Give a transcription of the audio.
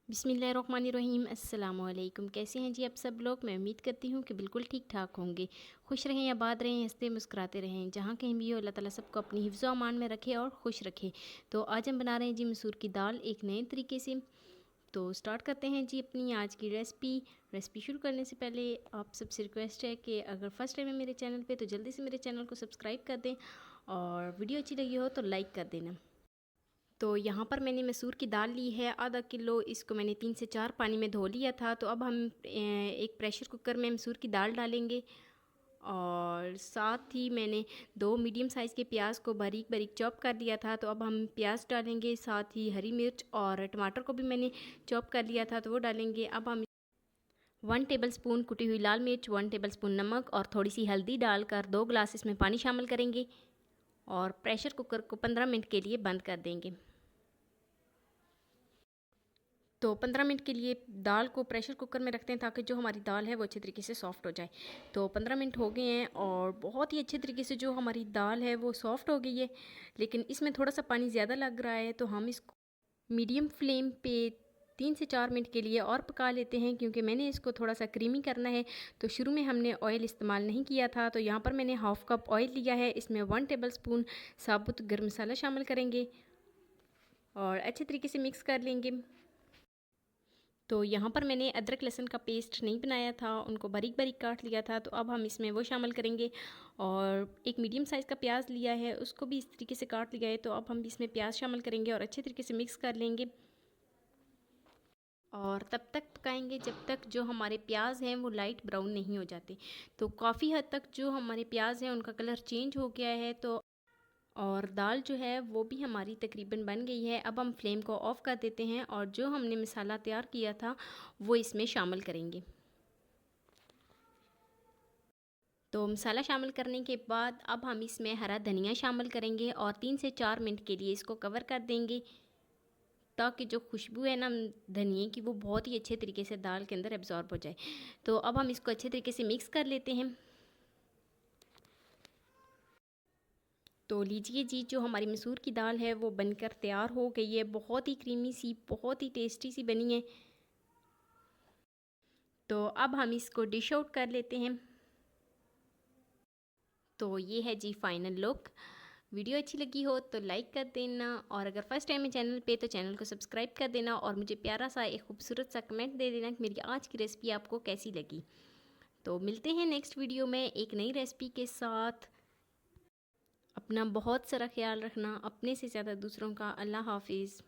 बिस्मिल्लाहिर्रहमानिर्रहीम। अस्सलाम वालेकुम। कैसे हैं जी आप सब लोग। मैं उम्मीद करती हूँ कि बिल्कुल ठीक ठाक होंगे। खुश रहें, आबाद रहें, हंसते मुस्कुराते रहें। जहाँ कहीं भी हो अल्लाह ताला सबको अपनी हिफ्ज़ व अमान में रखे और खुश रखे। तो आज हम बना रहे हैं जी मसूर की दाल एक नए तरीके से। तो स्टार्ट करते हैं जी अपनी आज की रेसिपी शुरू करने से पहले आप सबसे रिक्वेस्ट है कि अगर फ़र्स्ट टाइम है मेरे चैनल पे तो जल्दी से मेरे चैनल को सब्सक्राइब कर दें और वीडियो अच्छी लगी हो तो लाइक कर देना। तो यहाँ पर मैंने मसूर की दाल ली है आधा किलो। इसको मैंने 3 से 4 पानी में धो लिया था। तो अब हम एक प्रेशर कुकर में मसूर की दाल डालेंगे और साथ ही मैंने 2 मीडियम साइज़ के प्याज को बारीक बारीक चॉप कर लिया था। तो अब हम प्याज डालेंगे, साथ ही हरी मिर्च और टमाटर को भी मैंने चॉप कर लिया था तो वो डालेंगे। अब हम 1 टेबलस्पून कुटी हुई लाल मिर्च, 1 टेबलस्पून नमक और थोड़ी सी हल्दी डालकर 2 गिलास इसमें पानी शामिल करेंगे और प्रेशर कुकर को 15 मिनट के लिए बंद कर देंगे। तो 15 मिनट के लिए दाल को प्रेशर कुकर में रखते हैं ताकि जो हमारी दाल है वो अच्छे तरीके से सॉफ़्ट हो जाए। तो 15 मिनट हो गए हैं और बहुत ही अच्छे तरीके से जो हमारी दाल है वो सॉफ़्ट हो गई है, लेकिन इसमें थोड़ा सा पानी ज़्यादा लग रहा है। तो हम इसको मीडियम फ्लेम पे 3 से 4 मिनट के लिए और पका लेते हैं, क्योंकि मैंने इसको थोड़ा सा क्रीमी करना है। तो शुरू में हमने ऑयल इस्तेमाल नहीं किया था। तो यहाँ पर मैंने हाफ़ कप ऑयल लिया है, इसमें 1 टेबलस्पून साबुत गर्म मसाला शामिल करेंगे और अच्छे तरीके से मिक्स कर लेंगे। तो यहाँ पर मैंने अदरक लहसुन का पेस्ट नहीं बनाया था, उनको बारीक बारीक काट लिया था। तो अब हम इसमें वो शामिल करेंगे और एक मीडियम साइज़ का प्याज लिया है, उसको भी इस तरीके से काट लिया है। तो अब हम इसमें प्याज शामिल करेंगे और अच्छे तरीके से मिक्स कर लेंगे और तब तक पकाएंगे जब तक जो हमारे प्याज हैं वो लाइट ब्राउन नहीं हो जाते। तो काफ़ी हद तक जो हमारे प्याज हैं उनका कलर चेंज हो गया है। तो और दाल जो है वो भी हमारी तकरीबन बन गई है। अब हम फ्लेम को ऑफ़ कर देते हैं और जो हमने मसाला तैयार किया था वो इसमें शामिल करेंगे। तो मसाला शामिल करने के बाद अब हम इसमें हरा धनिया शामिल करेंगे और 3 से 4 मिनट के लिए इसको कवर कर देंगे ताकि जो खुशबू है ना धनिए की वो बहुत ही अच्छे तरीके से दाल के अंदर एब्जॉर्ब हो जाए। तो अब हम इसको अच्छे तरीके से मिक्स कर लेते हैं। तो लीजिए जी, जो हमारी मसूर की दाल है वो बनकर तैयार हो गई है। बहुत ही क्रीमी सी, बहुत ही टेस्टी सी बनी है। तो अब हम इसको डिश आउट कर लेते हैं। तो ये है जी फाइनल लुक। वीडियो अच्छी लगी हो तो लाइक कर देना और अगर फर्स्ट टाइम है चैनल पे तो चैनल को सब्सक्राइब कर देना और मुझे प्यारा सा एक खूबसूरत सा कमेंट दे देना कि मेरी आज की रेसिपी आपको कैसी लगी। तो मिलते हैं नेक्स्ट वीडियो में एक नई रेसिपी के साथ। अपना बहुत सारा ख्याल रखना, अपने से ज़्यादा दूसरों का। अल्लाह हाफिज़।